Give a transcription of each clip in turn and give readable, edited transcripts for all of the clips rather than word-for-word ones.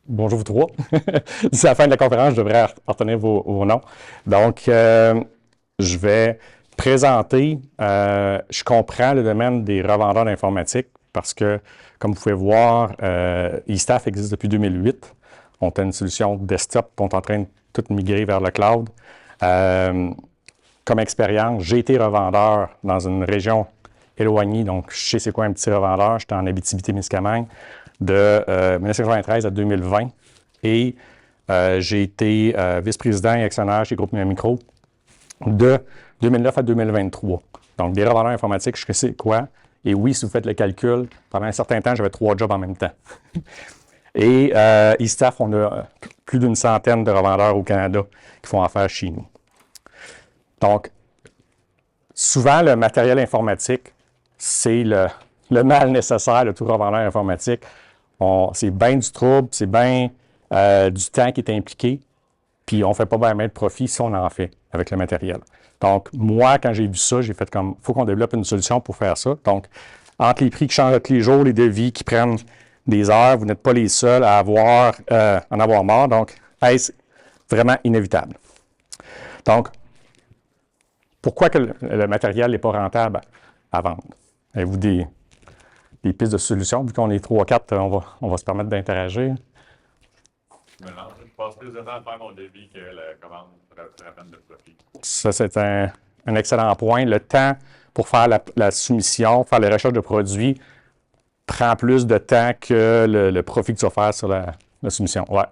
bonjour vous trois. D'ici la fin de la conférence, je devrais retenir vos noms. Donc, je vais présenter, je comprends le domaine des revendeurs d'informatique parce que, comme vous pouvez voir, eStaff existe depuis 2008. On a une solution desktop, on est en train de tout migrer vers le cloud. Comme expérience, j'ai été revendeur dans une région éloignée, donc je sais c'est quoi un petit revendeur. J'étais en Abitibi-Témiscamingue de 1993 à 2020 et j'ai été vice-président et actionnaire chez Groupe Micro de 2009 à 2023. Donc, des revendeurs informatiques, je sais quoi. Et oui, si vous faites le calcul, pendant un certain temps, j'avais 3 jobs en même temps. Et eStaff, on a plus d'une centaine de revendeurs au Canada qui font affaire chez nous. Donc, souvent, le matériel informatique, c'est le mal nécessaire de tout revendeur informatique. C'est bien du trouble, c'est bien du temps qui est impliqué, puis on ne fait pas bien de profit si on en fait avec le matériel. Donc, moi, quand j'ai vu ça, j'ai fait comme, il faut qu'on développe une solution pour faire ça. Donc, entre les prix qui changent tous les jours, les devis qui prennent des heures, vous n'êtes pas les seuls à en avoir marre. Donc, est-ce vraiment inévitable? Donc, pourquoi que le matériel n'est pas rentable à vendre? Avez-vous des pistes de solutions? Vu qu'on est 3-4, on va se permettre d'interagir. Je passe plus de temps à faire mon devis que la commande ramène de profit. Ça, c'est un excellent point. Le temps pour faire la soumission, faire les recherches de produits, prend plus de temps que le profit que tu vas faire sur la soumission. Ouais.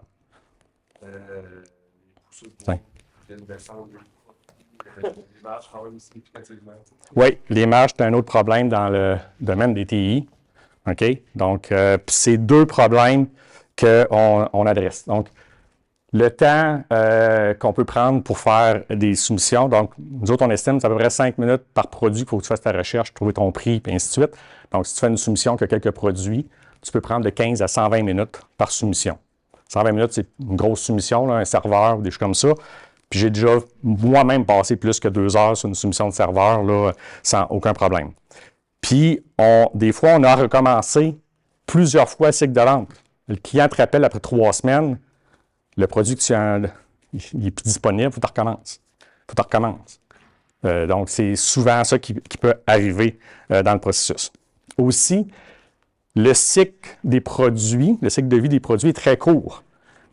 Oui, les marges, c'est un autre problème dans le domaine des TI. OK? Donc, c'est deux problèmes qu'on adresse. Donc, le temps qu'on peut prendre pour faire des soumissions, donc, nous autres, on estime que c'est à peu près 5 minutes par produit qu'il faut que tu fasses ta recherche, trouver ton prix, et ainsi de suite. Donc, si tu fais une soumission qui a quelques produits, tu peux prendre de 15 à 120 minutes par soumission. 120 minutes, c'est une grosse soumission, là, un serveur ou des choses comme ça. Puis j'ai déjà moi-même passé plus que 2 heures sur une soumission de serveur, là, sans aucun problème. Puis, des fois, on a recommencé plusieurs fois le cycle de vente. Le client te rappelle après 3 semaines, le produit il n'est plus disponible, il faut que tu recommences. Donc, c'est souvent ça qui peut arriver dans le processus. Aussi, le cycle des produits, le cycle de vie des produits est très court.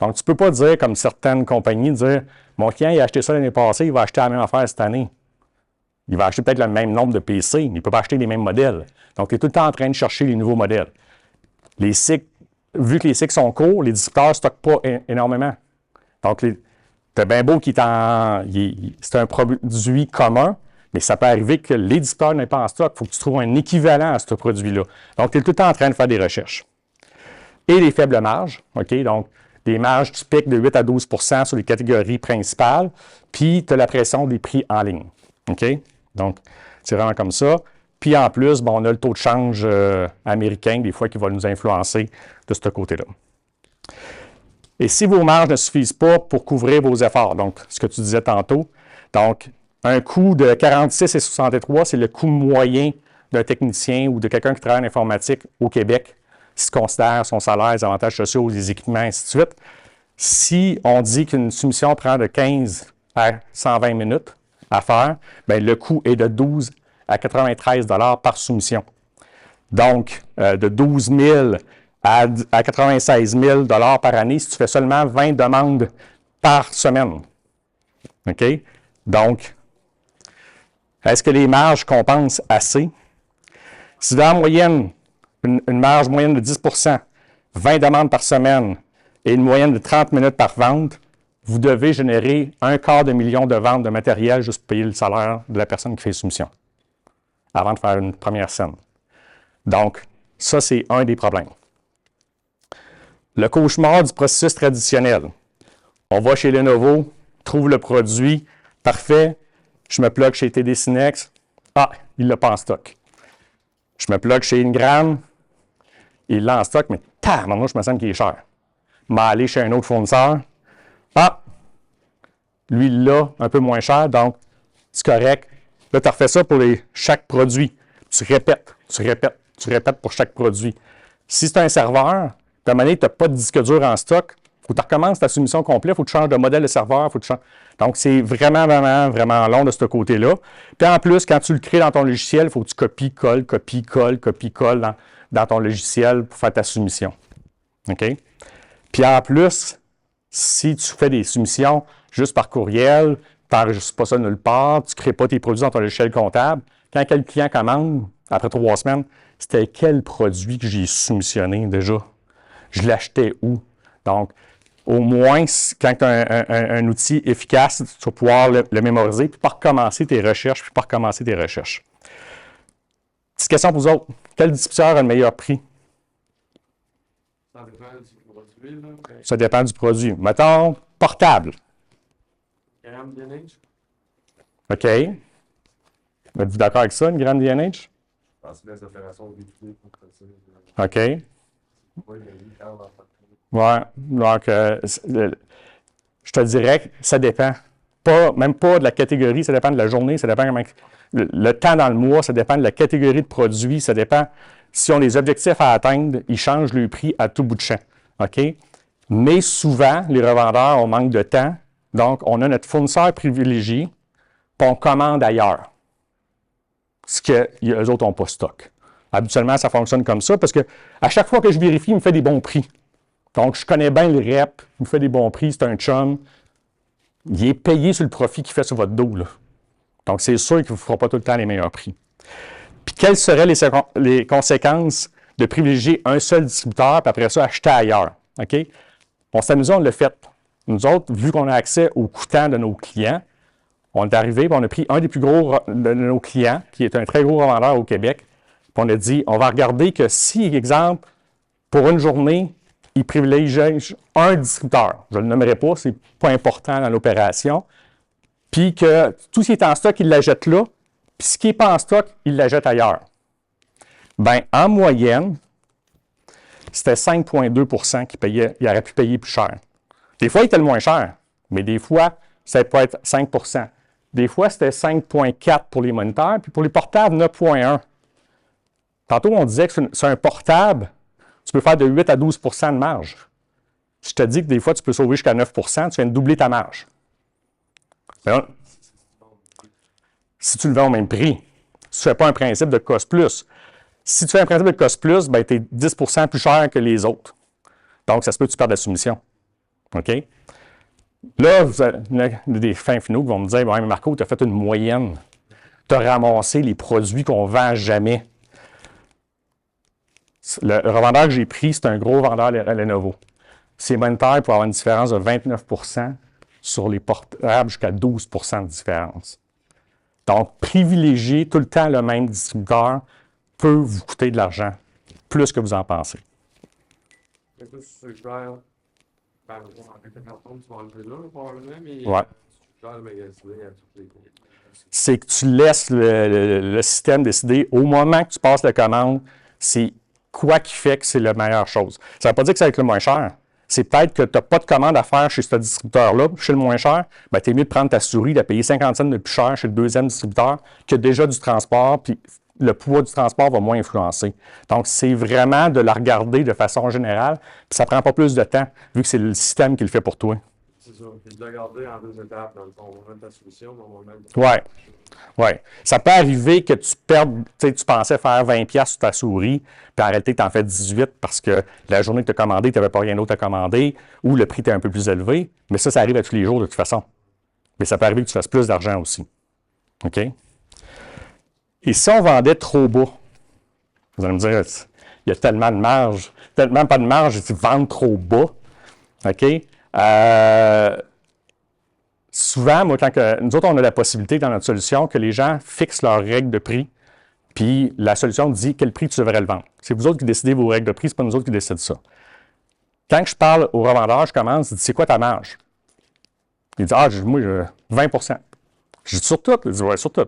Donc, tu ne peux pas dire, comme certaines compagnies, dire « Mon client il a acheté ça l'année passée, il va acheter la même affaire cette année. » Il va acheter peut-être le même nombre de PC, mais il ne peut pas acheter les mêmes modèles. Donc, tu es tout le temps en train de chercher les nouveaux modèles. Les cycles, vu que les cycles sont courts, les distributeurs ne stockent pas énormément. Donc, c'est bien beau c'est un produit commun, mais ça peut arriver que les distributeurs n'aient pas en stock. Il faut que tu trouves un équivalent à ce produit-là. Donc, tu es tout le temps en train de faire des recherches. Et les faibles marges, OK? Donc, des marges typiques de 8 à 12 sur les catégories principales, puis tu as la pression des prix en ligne. OK? Donc, c'est vraiment comme ça. Puis en plus, on a le taux de change américain, des fois, qui va nous influencer de ce côté-là. Et si vos marges ne suffisent pas pour couvrir vos efforts, donc ce que tu disais tantôt, donc un coût de 46,63, c'est le coût moyen d'un technicien ou de quelqu'un qui travaille en informatique au Québec, s'il considère son salaire, les avantages sociaux, les équipements, ainsi de suite. Si on dit qu'une soumission prend de 15 à 120 minutes à faire, bien, le coût est de 12 à 93 $ par soumission. Donc, de 12 000 à 96 000 $ par année si tu fais seulement 20 demandes par semaine. OK? Donc, est-ce que les marges compensent assez? Si dans la moyenne, une marge moyenne de 10 20 demandes par semaine et une moyenne de 30 minutes par vente, vous devez générer $250 000 de ventes de matériel juste pour payer le salaire de la personne qui fait soumission avant de faire une première scène. Donc, ça, c'est un des problèmes. Le cauchemar du processus traditionnel. On va chez Lenovo, trouve le produit, parfait, je me plug chez TD Synnex, il ne l'a pas en stock. Je me plug chez Ingram, il l'a en stock, mais maintenant, je me sens qu'il est cher. Je vais aller chez un autre fournisseur, lui, il l'a un peu moins cher, donc c'est correct. Là, tu refais ça pour chaque produit. Tu répètes pour chaque produit. Si c'est un serveur, à un moment donné, tu n'as pas de disque dur en stock, il faut que tu recommences ta soumission complète, il faut que tu changes de modèle de serveur, faut que tu changes. Donc, c'est vraiment, vraiment, vraiment long de ce côté-là. Puis en plus, quand tu le crées dans ton logiciel, il faut que tu copies-colles, copies-colles, copies-colles dans ton logiciel pour faire ta soumission. OK? Puis en plus, si tu fais des soumissions juste par courriel, tu n'enregistres pas ça nulle part, tu ne crées pas tes produits dans ton logiciel comptable, quand quel client commande, après 3 semaines, c'était quel produit que j'ai soumissionné déjà? Je l'achetais où? Donc, au moins, quand tu as un outil efficace, tu vas pouvoir le mémoriser, puis pas recommencer tes recherches, Petite question pour vous autres. Quel distributeur a le meilleur prix? Ça dépend du produit, là. Ça dépend du produit. Mettons, portable. Gramme DNH? OK. Êtes-vous d'accord avec ça, une gramme DNH? Je pense que les opérations véhiculées pour ça. OK. Oui, mais oui, quand on va faire. Ouais. Donc, je te dirais que ça dépend. Même pas de la catégorie, ça dépend de la journée, ça dépend comment. Le temps dans le mois, ça dépend de la catégorie de produits, ça dépend. Si on a des objectifs à atteindre, ils changent le prix à tout bout de champ. OK? Mais souvent, les revendeurs, on manque de temps. Donc, on a notre fournisseur privilégié, puis on commande ailleurs. Ce que les autres n'ont pas stock. Habituellement, ça fonctionne comme ça parce que à chaque fois que je vérifie, il me fait des bons prix. Donc, je connais bien le rep, il me fait des bons prix, c'est un chum. Il est payé sur le profit qu'il fait sur votre dos, là. Donc, c'est sûr qu'il ne vous fera pas tout le temps les meilleurs prix. Puis, quelles seraient les conséquences de privilégier un seul distributeur, puis après ça, acheter ailleurs? OK? On s'est amusé, on l'a fait. Nous autres, vu qu'on a accès au coûtant de nos clients, on est arrivé, puis on a pris un des plus gros de nos clients, qui est un très gros revendeur au Québec, puis on a dit, on va regarder que si, exemple, pour une journée, il privilégie un distributeur, je ne le nommerai pas, c'est pas important dans l'opération, puis que tout ce qui est en stock, il l'achète là, puis ce qui n'est pas en stock, il l'achète ailleurs. Bien, en moyenne, c'était 5,2 qu'il payait, il aurait pu payer plus cher. Des fois, il était le moins cher, mais des fois, ça peut être 5 Des fois, c'était 5,4 pour les moniteurs, puis pour les portables, 9,1. Tantôt, on disait que sur un portable, tu peux faire de 8 à 12 de marge. Si je te dis que des fois, tu peux sauver jusqu'à 9 tu viens de doubler ta marge. Là, si tu le vends au même prix, si tu ne fais pas un principe de cost plus. Si tu fais un principe de cost plus, ben, tu es 10 plus cher que les autres. Donc, ça se peut que tu perdes la soumission. OK? Là, vous avez des fins finaux qui vont me dire, ouais, mais Marco, tu as fait une moyenne. Tu as ramassé les produits qu'on ne vend jamais. Le revendeur que j'ai pris, c'est un gros vendeur à Lenovo. Ses moniteurs pour avoir une différence de 29 sur les portables jusqu'à 12 de différence. Donc, privilégier tout le temps le même distributeur peut vous coûter de l'argent, plus que vous en pensez. Mais toi, si tu gères, avec le carton, tu vas enlever là, probablement, mais Ouais. tu gères le magasinet à toutes les C'est que tu laisses le système décider au moment que tu passes la commande, c'est quoi qui fait que c'est la meilleure chose. Ça ne veut pas dire que ça va être le moins cher. C'est peut-être que tu n'as pas de commande à faire chez ce distributeur-là, chez le moins cher, ben, tu es mieux de prendre ta souris, de payer 50 cents de plus cher chez le deuxième distributeur que déjà du transport, puis le poids du transport va moins influencer. Donc, c'est vraiment de la regarder de façon générale, puis ça ne prend pas plus de temps, vu que c'est le système qui le fait pour toi. C'est ça. Puis de le garder en 2 étapes, dans le fond. On va mettre ta solution, mais on va mettre. Oui. Oui. Ça peut arriver que tu perdes, tu pensais faire 20$ sur ta souris, puis en réalité, tu en fais 18 parce que la journée que tu as commandé, tu n'avais pas rien d'autre à commander, ou le prix était un peu plus élevé. Mais ça arrive à tous les jours de toute façon. Mais ça peut arriver que tu fasses plus d'argent aussi. OK? Et si on vendait trop bas, vous allez me dire, il y a tellement de marge, tellement pas de marge, tu vends trop bas. OK? Souvent, moi, nous autres, on a la possibilité dans notre solution que les gens fixent leurs règles de prix, puis la solution dit quel prix tu devrais le vendre. C'est vous autres qui décidez vos règles de prix, ce n'est pas nous autres qui décident ça. Quand je parle au revendeur, je commence, je dis, c'est quoi ta marge? Il dit, moi, 20 Je dis, sur tout? Il dit, ouais, sur tout.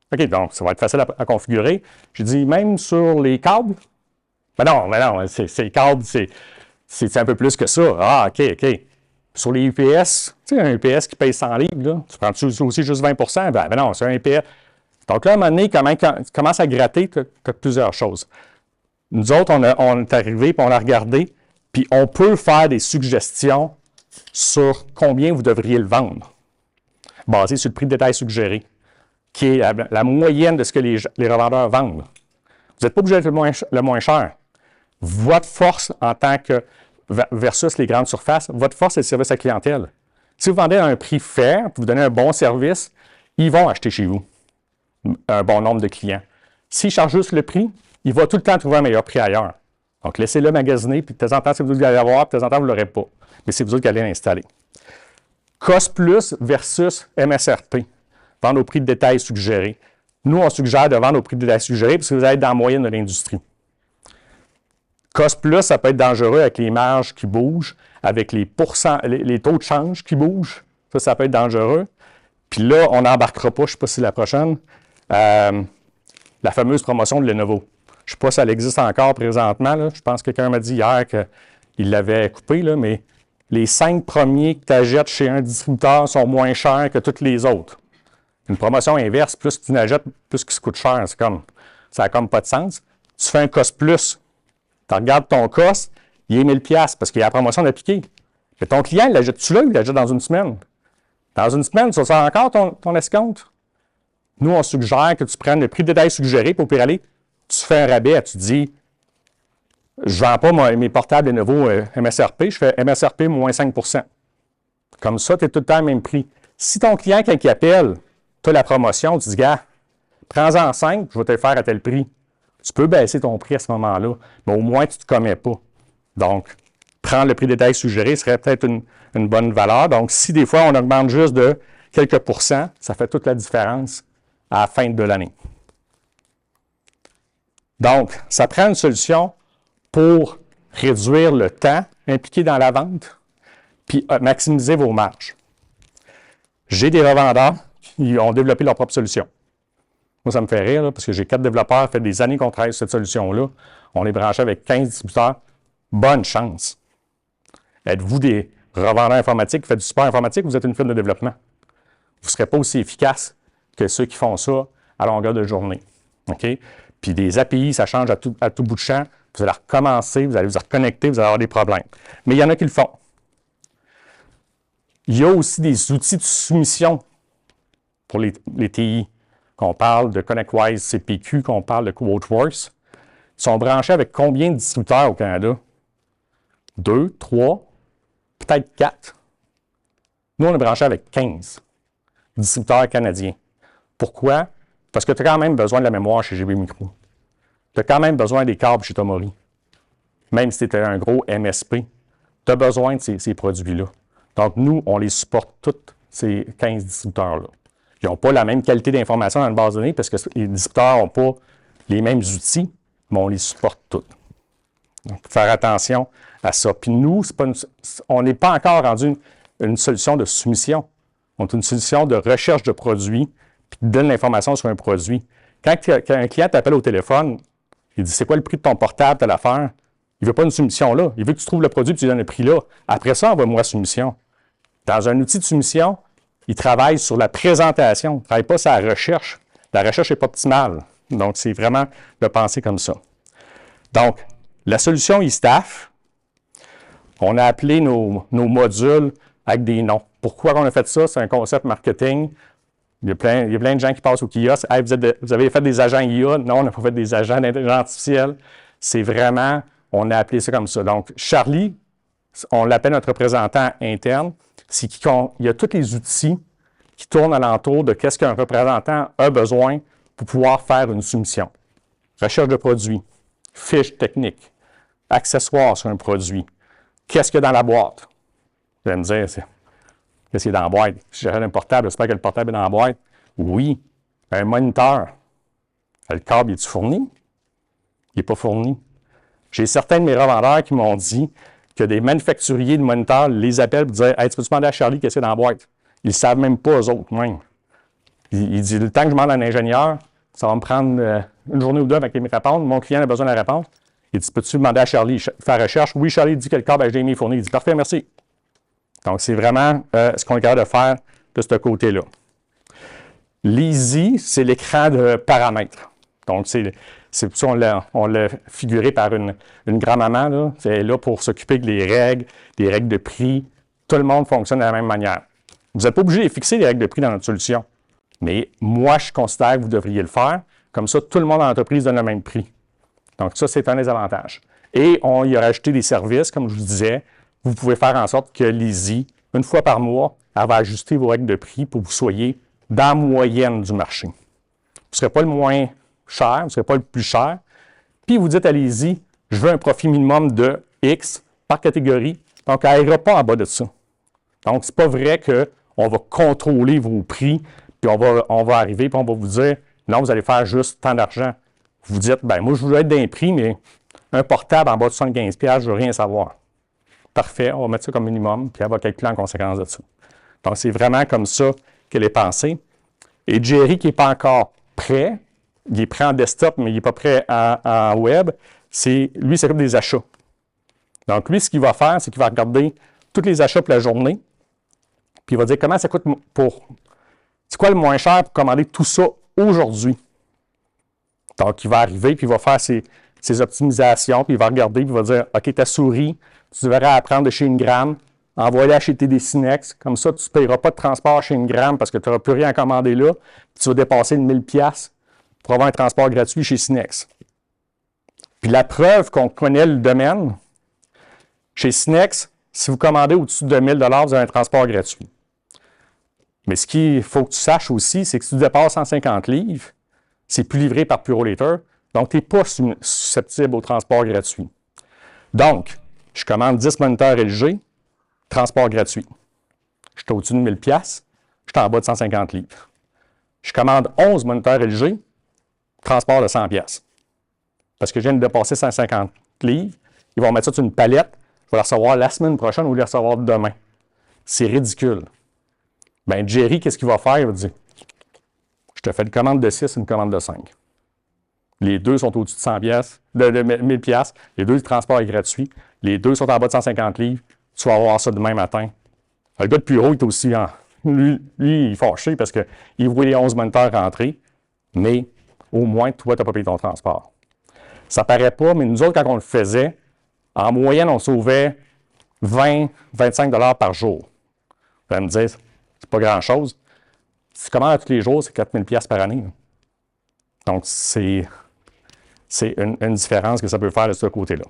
OK, donc, ça va être facile à configurer. Je dis, même sur les câbles? Ben non, c'est les câbles, c'est un peu plus que ça. Ah, OK. Sur les UPS, tu sais, un UPS qui paye 100 livres, là, tu prends aussi juste 20 ben non, c'est un UPS. Donc là, à un moment donné, quand tu commences à gratter, tu as plusieurs choses. Nous autres, on est arrivés, puis on a regardé, Puis on peut faire des suggestions sur combien vous devriez le vendre, basé sur le prix de détail suggéré, qui est la moyenne de ce que les revendeurs vendent. Vous n'êtes pas obligé d'être le moins cher. Votre force en tant que versus les grandes surfaces, votre force, c'est le service à la clientèle. Si vous vendez à un prix fair, puis vous donnez un bon service, ils vont acheter chez vous un bon nombre de clients. S'ils chargent juste le prix, il va tout le temps trouver un meilleur prix ailleurs. Donc, laissez-le magasiner, puis de temps en temps, c'est vous qui allez l'avoir, puis de temps en temps, vous ne l'aurez pas. Mais c'est vous autres qui allez l'installer. Cost plus versus MSRP. Vendre au prix de détail suggéré. Nous, on suggère de vendre au prix de détail suggéré parce que vous allez être dans la moyenne de l'industrie. Cost plus, ça peut être dangereux avec les marges qui bougent, avec les taux de change qui bougent. Ça peut être dangereux. Puis là, on n'embarquera pas, je ne sais pas si la prochaine, la fameuse promotion de Lenovo. Je ne sais pas si elle existe encore présentement. Là. Je pense que quelqu'un m'a dit hier qu'il l'avait coupé, là, mais les 5 premiers que tu achètes chez un distributeur sont moins chers que tous les autres. Une promotion inverse, plus tu n'achètes, plus qu'il se coûte cher. Ça n'a comme pas de sens. Tu fais un cost plus. Tu regardes ton cost, il est 1000$ parce qu'il y a la promotion d'appliquer. Mais ton client, il l'achète-tu là ou il l'achète dans une semaine? Dans une semaine, tu vas faire encore ton escompte. Nous, on suggère que tu prennes le prix de détail suggéré pour aller, tu fais un rabais, tu dis, je ne vends pas mes portables Lenovo MSRP, je fais MSRP moins 5%. Comme ça, tu es tout le temps au même prix. Si ton client, quand il appelle, tu as la promotion, tu dis, gars, prends-en 5, je vais te le faire à tel prix. Tu peux baisser ton prix à ce moment-là, mais au moins, tu ne te commets pas. Donc, prendre le prix de détail suggéré serait peut-être une bonne valeur. Donc, si des fois, on augmente juste de quelques pourcents, ça fait toute la différence à la fin de l'année. Donc, ça prend une solution pour réduire le temps impliqué dans la vente puis maximiser vos marges. J'ai des revendeurs qui ont développé leur propre solution. Moi, ça me fait rire là, parce que j'ai 4 développeurs, ça fait des années qu'on travaille sur cette solution-là. On est branché avec 15 distributeurs. Bonne chance. Êtes-vous des revendeurs informatiques qui font du support informatique ou vous êtes une firme de développement? Vous ne serez pas aussi efficace que ceux qui font ça à longueur de journée. OK? Puis des API, ça change à tout bout de champ. Vous allez recommencer, vous allez vous reconnecter, vous allez avoir des problèmes. Mais il y en a qui le font. Il y a aussi des outils de soumission pour les TI. Qu'on parle de ConnectWise CPQ, qu'on parle de QuoteWorks. Ils sont branchés avec combien de distributeurs au Canada? 2, 3, peut-être 4. Nous, on est branchés avec 15 distributeurs canadiens. Pourquoi? Parce que tu as quand même besoin de la mémoire chez GB Micro. Tu as quand même besoin des câbles chez Tomori. Même si tu es un gros MSP, tu as besoin de ces produits-là. Donc, nous, on les supporte tous, ces 15 distributeurs-là. Ils n'ont pas la même qualité d'information dans la base de données parce que les distributeurs n'ont pas les mêmes outils, mais on les supporte tous. Donc, faire attention à ça. Puis nous, on n'est pas encore rendu une solution de soumission. On est une solution de recherche de produits puis donne l'information sur un produit. Quand un client t'appelle au téléphone, il dit « C'est quoi le prix de ton portable, telle affaire? » Il ne veut pas une soumission là. Il veut que tu trouves le produit et tu lui donnes le prix là. Après ça, envoie-moi la soumission. Dans un outil de soumission, il travaille sur la présentation. Il ne travaille pas sur la recherche. La recherche n'est pas optimale. Donc, c'est vraiment de penser comme ça. Donc, la solution eStaff, on a appelé nos modules avec des noms. Pourquoi on a fait ça? C'est un concept marketing. Il y a plein de gens qui passent au kiosque. Hey, vous avez fait des agents IA? Non, on n'a pas fait des agents d'intelligence artificielle. C'est vraiment, on a appelé ça comme ça. Donc, Charlie, on l'appelle notre représentant interne. Il y a tous les outils qui tournent alentour de qu'est-ce qu'un représentant a besoin pour pouvoir faire une soumission. Recherche de produits, fiches techniques, accessoires sur un produit. Qu'est-ce qu'il y a dans la boîte? Vous allez me dire, qu'est-ce qu'il y a dans la boîte? Si j'achète un portable, j'espère que le portable est dans la boîte. Oui. Un moniteur. Le câble, est-il fourni? Il n'est pas fourni. J'ai certains de mes revendeurs qui m'ont dit que des manufacturiers de moniteurs les appellent pour dire « Hey, tu peux-tu demander à Charlie qu'est-ce qu'il y a dans la boîte? » Ils ne savent même pas, eux autres, même. Il dit « Le temps que je demande à un ingénieur, ça va me prendre une journée ou deux avec me répondre. Mon client a besoin de la réponse. » Il dit « Peux-tu demander à Charlie faire recherche? » Oui, Charlie dit que le câble HDMI est fourni. Il dit « Parfait, merci. » Donc, c'est vraiment ce qu'on est capable de faire de ce côté-là. L'Easy, c'est l'écran de paramètres. Donc, c'est C'est pour ça on l'a figuré par une grand-maman, là. C'est là pour s'occuper des règles de prix. Tout le monde fonctionne de la même manière. Vous n'êtes pas obligé de fixer les règles de prix dans notre solution. Mais moi, je considère que vous devriez le faire. Comme ça, tout le monde dans l'entreprise donne le même prix. Donc, ça, c'est un des avantages. Et on y a rajouté des services, comme je vous disais. Vous pouvez faire en sorte que l'Easy, une fois par mois, elle va ajuster vos règles de prix pour que vous soyez dans la moyenne du marché. Vous ne serez pas le moins cher, vous ne serez pas le plus cher. Puis vous dites à l'Easy, je veux un profit minimum de X par catégorie. Donc, elle n'ira pas en bas de ça. Donc, ce n'est pas vrai qu'on va contrôler vos prix, puis on va arriver, puis on va vous dire, non, vous allez faire juste tant d'argent. Vous dites, bien, moi, je veux être d'un prix, mais un portable en bas de 75$, je ne veux rien savoir. Parfait, on va mettre ça comme minimum, puis elle va calculer en conséquence de ça. Donc, c'est vraiment comme ça qu'elle est pensée. Et Jerry, qui n'est pas encore prêt, il est prêt en desktop, mais il n'est pas prêt en web, lui, il s'occupe des achats. Donc, lui, ce qu'il va faire, c'est qu'il va regarder tous les achats pour la journée, puis il va dire comment ça coûte c'est quoi le moins cher pour commander tout ça aujourd'hui. Donc, il va arriver, puis il va faire ses optimisations, puis il va regarder, puis il va dire, OK, ta souris, tu devrais apprendre de chez Ingram, envoyer la chez TD Synex, comme ça, tu ne payeras pas de transport chez Ingram parce que tu n'auras plus rien à commander là, puis tu vas dépasser le 1000$ pour avoir un transport gratuit chez Synex. Puis la preuve qu'on connaît le domaine, chez Synex, si vous commandez au-dessus de 1000$, vous avez un transport gratuit. Mais ce qu'il faut que tu saches aussi, c'est que si tu dépasses 150 livres, c'est plus livré par Purolator, donc tu n'es pas susceptible au transport gratuit. Donc, je commande 10 moniteurs LG, transport gratuit. Je suis au-dessus de 1000$, je suis en bas de 150 livres. Je commande 11 moniteurs LG, transport de 100$. Parce que je viens de dépasser 150 livres, ils vont mettre ça sur une palette, je vais les recevoir la semaine prochaine ou les recevoir demain. C'est ridicule. Bien, Jerry, qu'est-ce qu'il va faire? Il va dire, je te fais une commande de 6 et une commande de 5. Les deux sont au-dessus de 100$, de 1000$. Les deux, le transport est gratuit. Les deux sont en bas de 150 livres. Tu vas avoir ça demain matin. Le gars de Puro est aussi lui, il est fâché parce qu'il voit les 11 moniteurs rentrer, mais au moins, toi, tu n'as pas payé ton transport. Ça ne paraît pas, mais nous autres, quand on le faisait, en moyenne, on sauvait 20-25$ par jour. Vous allez me dire, c'est pas grand-chose. Si tu commandes tous les jours, c'est 4000$ par année. Donc, c'est une différence que ça peut faire de ce côté-là.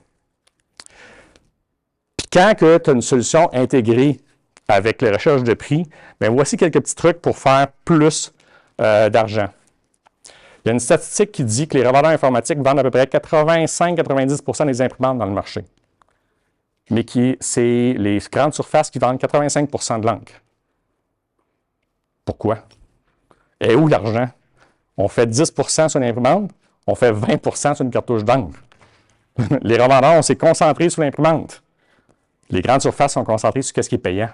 Puis quand tu as une solution intégrée avec les recherches de prix, bien, voici quelques petits trucs pour faire plus d'argent. Il y a une statistique qui dit que les revendeurs informatiques vendent à peu près 85-90% des imprimantes dans le marché. Mais c'est les grandes surfaces qui vendent 85% de l'encre. Pourquoi? Et où l'argent? On fait 10% sur l'imprimante, on fait 20% sur une cartouche d'encre. Les revendeurs, on s'est concentré sur l'imprimante. Les grandes surfaces sont concentrées sur ce qui est payant,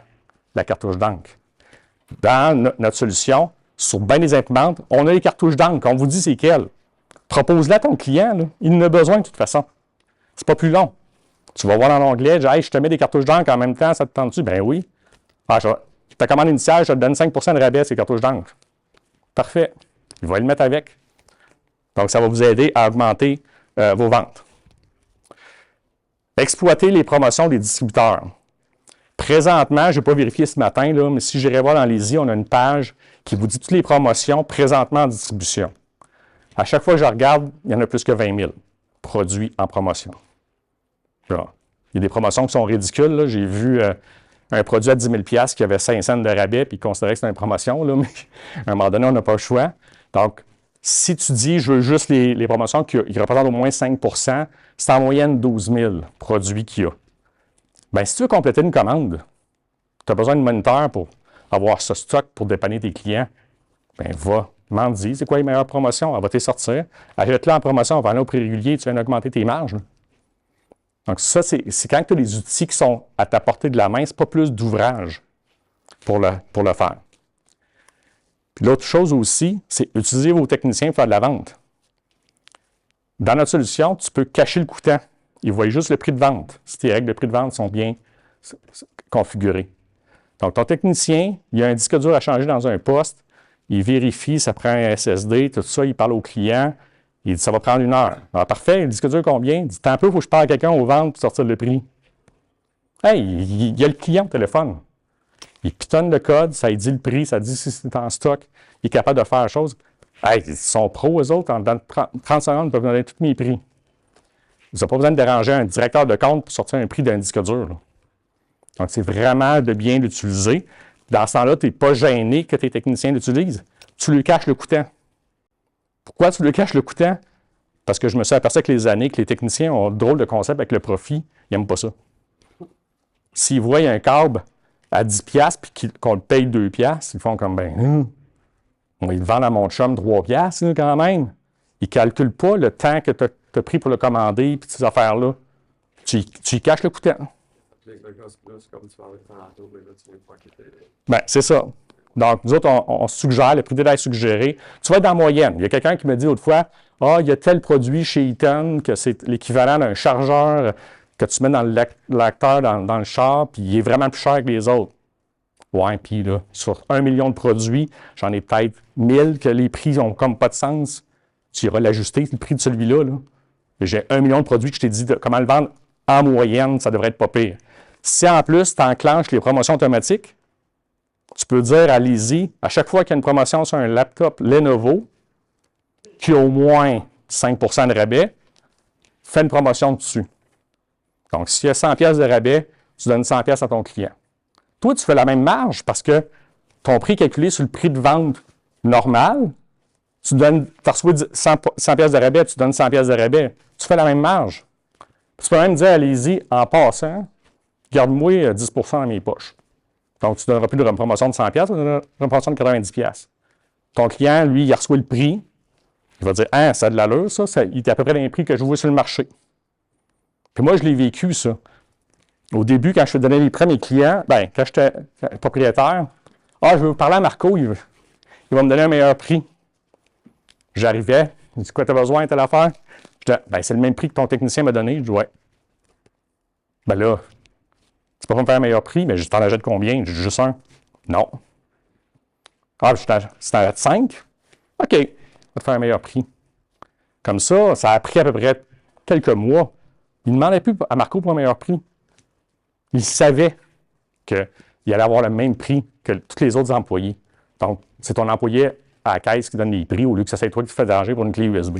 la cartouche d'encre. Dans notre solution, sur bien des imprimantes, on a les cartouches d'encre. On vous dit c'est quelles. Propose-la à ton client. Là. Il en a besoin de toute façon. C'est pas plus long. Tu vas voir dans l'onglet, hey, je te mets des cartouches d'encre en même temps, ça te tente-tu? Ben oui. Ta commande initiale, je te donne 5% de rabais ces cartouches d'encre. Parfait. Il va le mettre avec. Donc, ça va vous aider à augmenter vos ventes. Exploiter les promotions des distributeurs. Présentement, je n'ai pas vérifié ce matin, là, mais si j'irai voir dans l'Easy, on a une page qui vous dit toutes les promotions présentement en distribution. À chaque fois que je regarde, il y en a plus que 20 000 produits en promotion. Genre, il y a des promotions qui sont ridicules. Là. J'ai vu un produit à 10 000$ qui avait 5 cents de rabais, puis il considérait que c'était une promotion, là, mais à un moment donné, on n'a pas le choix. Donc, si tu dis, je veux juste les promotions qui représentent au moins 5%, c'est en moyenne 12 000 produits qu'il y a. Bien, si tu veux compléter une commande, tu as besoin de moniteur pour avoir ce stock pour dépanner tes clients, bien, va, m'en dis, c'est quoi les meilleures promotions? Elle va te sortir. Achète-la en promotion, on va aller au prix régulier, tu viens d'augmenter tes marges. Là. Donc, ça, c'est quand tu as des outils qui sont à ta portée de la main, ce n'est pas plus d'ouvrage pour le faire. Puis l'autre chose aussi, c'est utiliser vos techniciens pour faire de la vente. Dans notre solution, tu peux cacher le coûtant. Ils voient juste le prix de vente, si tes règles de prix de vente sont bien configurées. Donc, ton technicien, il y a un disque dur à changer dans un poste, il vérifie, ça prend un SSD, tout ça, il parle au client, Il dit, ça va prendre 1 heure. Alors, parfait, le disque dur combien? Il dit, tant peu, il faut que je parle à quelqu'un au ventre pour sortir le prix. Hey, il y a le client au téléphone. Il pitonne le code, ça lui dit le prix, ça dit si c'est en stock. Il est capable de faire la chose. Hey, ils sont pros, eux autres. Dans 30 secondes, ils peuvent donner tous mes prix. Vous n'avez pas besoin de déranger un directeur de compte pour sortir un prix d'un disque dur. Là. Donc, c'est vraiment de bien l'utiliser. Dans ce temps-là, tu n'es pas gêné que tes techniciens l'utilisent. Tu lui caches le coûtant. Pourquoi tu lui caches le coûtant? Parce que je me suis aperçu avec les années que les techniciens ont un drôle de concept avec le profit. Ils n'aiment pas ça. S'ils voient un câble à 10$ puis qu'on le paye 2$, ils font comme ben, on va le vendre à mon chum 3$ quand même. Ils ne calculent pas le temps que tu as pris pour le commander puis ces affaires-là. Tu y caches le coûtant. Les gosses plus, comme tu parlais tantôt, mais là, tu viens de pas quitter. Bien, c'est ça. Donc, nous autres, on suggère, le prix d'aide suggéré. Tu vas être dans la moyenne. Il y a quelqu'un qui me dit autrefois, il y a tel produit chez Eaton que c'est l'équivalent d'un chargeur que tu mets dans le lecteur dans le char, puis il est vraiment plus cher que les autres. Ouais, puis là, sur 1 million de produits, j'en ai peut-être 1000 que les prix n'ont comme pas de sens. Tu iras l'ajuster, le prix de celui-là. Là. J'ai 1 million de produits que je t'ai dit comment le vendre en moyenne, ça devrait être pas pire. Si en plus, tu enclenches les promotions automatiques, tu peux dire à Lizzie, à chaque fois qu'il y a une promotion sur un laptop Lenovo, qui a au moins 5 % de rabais, fais une promotion dessus. Donc, s'il y a 100 $ de rabais, tu donnes 100 $ à ton client. Toi, tu fais la même marge parce que ton prix est calculé sur le prix de vente normal. Tu as reçu 100 $ de rabais, tu donnes 100 $ de rabais. Tu fais la même marge. Tu peux même dire à Lizzie, en passant, garde-moi 10 % dans mes poches. Donc, tu ne donneras plus de promotion de 100 $, tu donneras une promotion de 90 $. Ton client, lui, il reçoit le prix. Il va dire, ça a de l'allure, ça. Il est à peu près dans les prix que je vois sur le marché. Puis moi, je l'ai vécu, ça. Au début, quand je donnais les prêts à mes clients, quand j'étais propriétaire, je veux parler à Marco, il va me donner un meilleur prix. J'arrivais, il dit, quoi, tu as besoin de telle affaire? Je dis, c'est le même prix que ton technicien m'a donné. Je dis, ouais. Ben là, tu peux pas me faire un meilleur prix, mais je t'en achète combien? Je dis, juste un. Non. Si t'en achètes 5? OK, je vais te faire un meilleur prix. Comme ça a pris à peu près quelques mois. Il ne demandait plus à Marco pour un meilleur prix. Il savait qu'il allait avoir le même prix que tous les autres employés. Donc, c'est ton employé à la caisse qui donne les prix au lieu que ça soit toi qui te fais déranger pour une clé USB.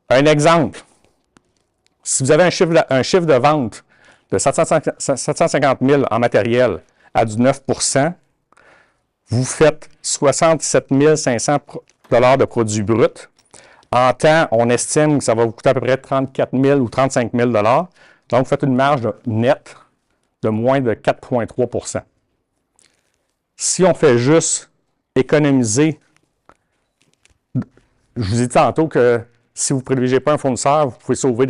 Un exemple. Si vous avez un chiffre de vente de 750 000 en matériel à du 9 %, vous faites 67 500 $ de produits bruts. En temps, on estime que ça va vous coûter à peu près 34 000 ou 35 000 $. Donc, vous faites une marge nette de moins de 4,3 %. Si on fait juste économiser, je vous ai dit tantôt que si vous ne privilégiez pas un fournisseur, vous pouvez sauver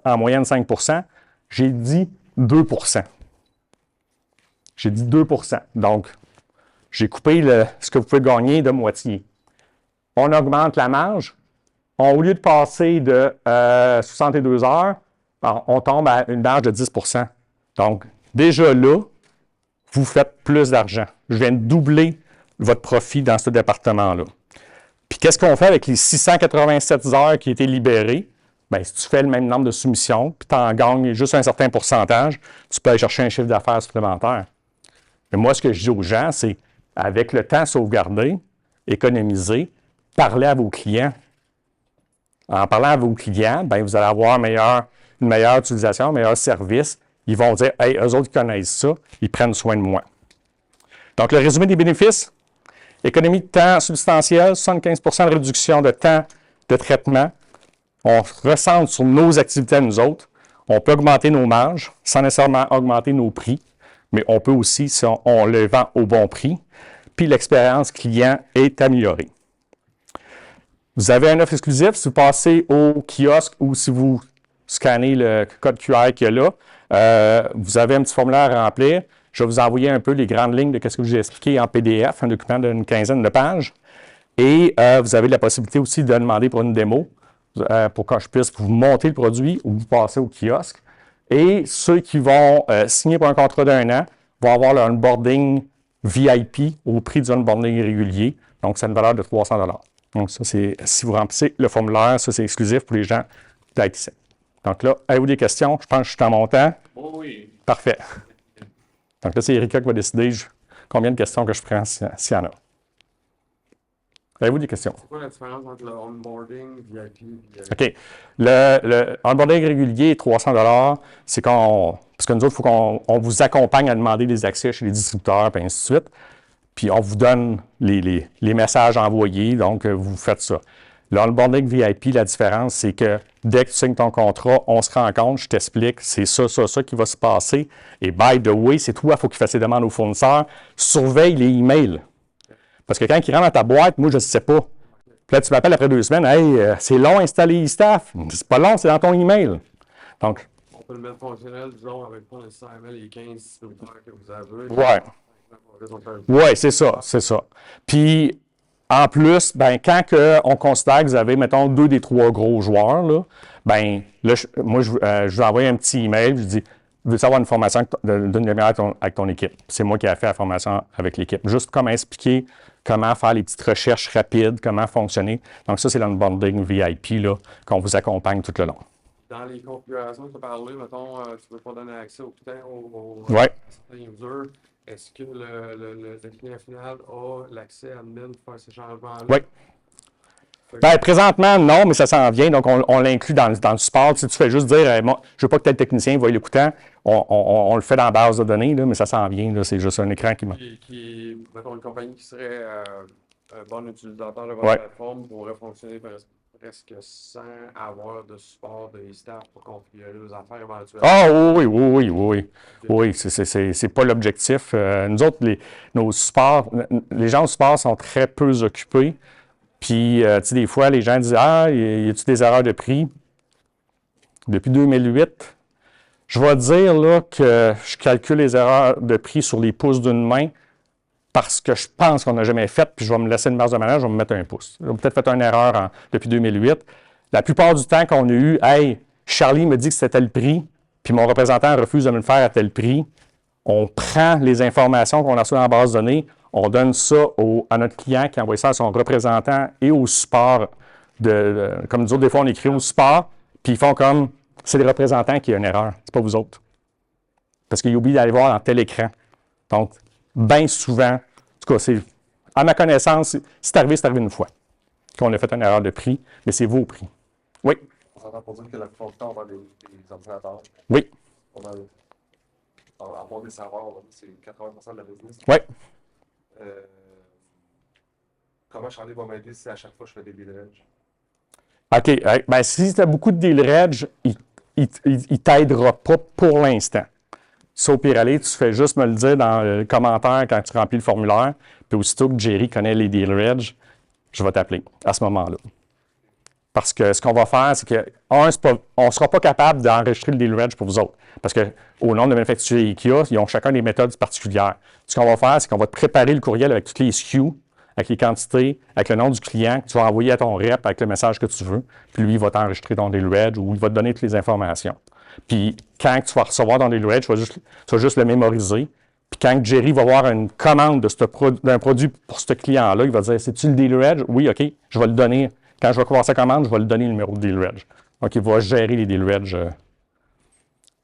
en moyenne 5 %. J'ai dit 2 %. J'ai dit 2 %. Donc, j'ai coupé ce que vous pouvez gagner de moitié. On augmente la marge. Au lieu de passer de 62 heures, on tombe à une marge de 10 %. Donc, déjà là, vous faites plus d'argent. Je viens de doubler votre profit dans ce département-là. Puis, qu'est-ce qu'on fait avec les 687 heures qui étaient libérées? Bien, si tu fais le même nombre de soumissions, puis tu en gagnes juste un certain pourcentage, tu peux aller chercher un chiffre d'affaires supplémentaire. Mais moi, ce que je dis aux gens, c'est, avec le temps sauvegardé, économiser, parlez à vos clients. En parlant à vos clients, bien, vous allez avoir une meilleure utilisation, un meilleur service. Ils vont dire, hey, eux autres qui connaissent ça, ils prennent soin de moi. Donc, le résumé des bénéfices, économie de temps substantielle, 75 % de réduction de temps de traitement. On recentre sur nos activités à nous autres. On peut augmenter nos marges sans nécessairement augmenter nos prix, mais on peut aussi, si on le vend au bon prix, puis l'expérience client est améliorée. Vous avez un offre exclusif si vous passez au kiosque ou si vous scannez le code QR qu'il y a là. Vous avez un petit formulaire à remplir. Je vais vous envoyer un peu les grandes lignes de ce que je vous ai expliqué en PDF, un document d'une quinzaine de pages. Et vous avez la possibilité aussi de demander pour une démo pour que je puisse vous monter le produit ou vous passer au kiosque. Et ceux qui vont signer pour un contrat d'1 an vont avoir leur onboarding VIP au prix du onboarding régulier. Donc, c'est une valeur de 300 $. Donc, ça, c'est si vous remplissez le formulaire, ça, c'est exclusif pour les gens d'ITC. Donc là, avez-vous des questions? Je pense que je suis en montant. Oh oui. Parfait. Donc là, c'est Erika qui va décider combien de questions que je prends s'il y en a. Avez-vous des questions? C'est quoi la différence entre le onboarding, VIP OK. Le onboarding régulier est 300 $. C'est parce que nous autres, il faut qu'on vous accompagne à demander des accès chez les distributeurs, et ainsi de suite. Puis on vous donne les messages envoyés, donc vous faites ça. Le onboarding VIP, la différence, c'est que dès que tu signes ton contrat, on se rencontre, je t'explique, c'est ça qui va se passer. Et by the way, c'est toi, il faut qu'il fasse ses demandes aux fournisseurs. Surveille les emails. Parce que quand il rentre dans ta boîte, moi, je ne sais pas. Puis là, tu m'appelles après 2 semaines, « Hey, c'est long à installer e-staff. » C'est pas long, c'est dans ton email. Donc, On peut le mettre fonctionnel, disons, avec pas nécessairement les 15 distributeurs que vous avez. ouais. Oui, c'est ça. Puis, en plus, ben, quand on considère que vous avez, mettons, 2 des 3 gros joueurs, là, ben, là, moi, je vous envoie un petit email, je dis, veux-tu avoir une formation d'une demi-heure avec ton équipe? C'est moi qui ai fait la formation avec l'équipe. Juste comme expliquer comment faire les petites recherches rapides, comment fonctionner. Donc, ça, c'est l'onboarding VIP, là, qu'on vous accompagne tout le long. Dans les configurations que tu as parlé, mettons, tu ne peux pas donner accès au client, Ouais. certains users. Est-ce que le client final a l'accès admin pour faire ces changements-là? Oui. Ben, présentement, non, mais ça s'en vient, donc on l'inclut dans le support. Si tu fais juste dire, moi, je veux pas que tel technicien voie l'écoutant, on le fait dans la base de données, là, mais ça s'en vient, là, c'est juste un écran qui Mettons, une compagnie qui serait un bon utilisateur de votre Ouais. plateforme pourrait fonctionner presque sans avoir de support de staff pour configurer les affaires éventuellement. Ah oui. Oui, c'est pas l'objectif. Nous autres, nos supports, les gens au support sont très peu occupés. Puis, tu sais, des fois, les gens disent « Ah, y a-t-il des erreurs de prix? » Depuis 2008, je vais dire là, que je calcule les erreurs de prix sur les pouces d'une main parce que je pense qu'on n'a jamais fait, puis je vais me laisser une marge de manœuvre, je vais me mettre un pouce. J'ai peut-être fait une erreur depuis 2008. La plupart du temps qu'on a eu « Hey, Charlie me dit que c'était tel prix, puis mon représentant refuse de me le faire à tel prix. » On prend les informations qu'on a reçues dans la base de données, on donne ça à notre client qui envoie ça à son représentant et au support. Comme nous autres, des fois, on écrit au support, puis ils font comme c'est le représentant qui a une erreur, c'est pas vous autres. Parce qu'il oublie d'aller voir dans tel écran. Donc, bien souvent, en tout cas, à ma connaissance, c'est arrivé une fois qu'on a fait une erreur de prix, mais c'est vos prix. Oui. On s'entend pour dire que la plupart du temps, on a des ordinateurs. Oui. Avoir des serveurs, c'est 80% de la business. Oui. Comment Charlie va m'aider si à chaque fois je fais des deal edge? OK. Ben, si tu as beaucoup de deal reg, il ne t'aidera pas pour l'instant. Ça, au pire aller, tu fais juste me le dire dans le commentaire quand tu remplis le formulaire. Puis aussitôt que Jerry connaît les deal reg, je vais t'appeler à ce moment-là. Parce que ce qu'on va faire, c'est que, on ne sera pas capable d'enregistrer le deal reg pour vous autres. Parce qu'au nom de manufacturiers IKEA, ils ont chacun des méthodes particulières. Ce qu'on va faire, c'est qu'on va te préparer le courriel avec toutes les SKU, avec les quantités, avec le nom du client que tu vas envoyer à ton rep avec le message que tu veux. Puis lui, il va t'enregistrer ton deal reg ou il va te donner toutes les informations. Puis quand tu vas recevoir ton deal reg, tu vas juste le mémoriser. Puis quand Jerry va voir une commande d'un produit pour ce client-là, il va dire « C'est-tu le deal reg? » Oui, OK, je vais le donner. Quand je vais voir sa commande, je vais lui donner le numéro de deal reg. Donc, il va gérer les deal reg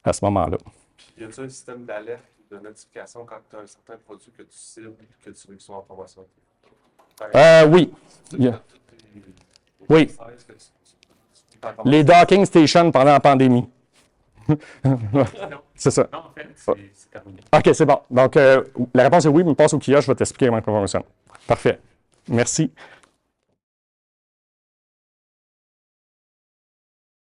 à ce moment-là. Puis, y a-t-il un système d'alerte ou de notification quand tu as un certain produit que tu cibles que tu veux qu'il soit en promotion? Oui. Oui. Les docking stations pendant la pandémie. C'est ça. Non, en fait, c'est terminé. OK, c'est bon. Donc, la réponse est oui, mais passe au kiosque, je vais t'expliquer comment ça fonctionne. Parfait. Merci.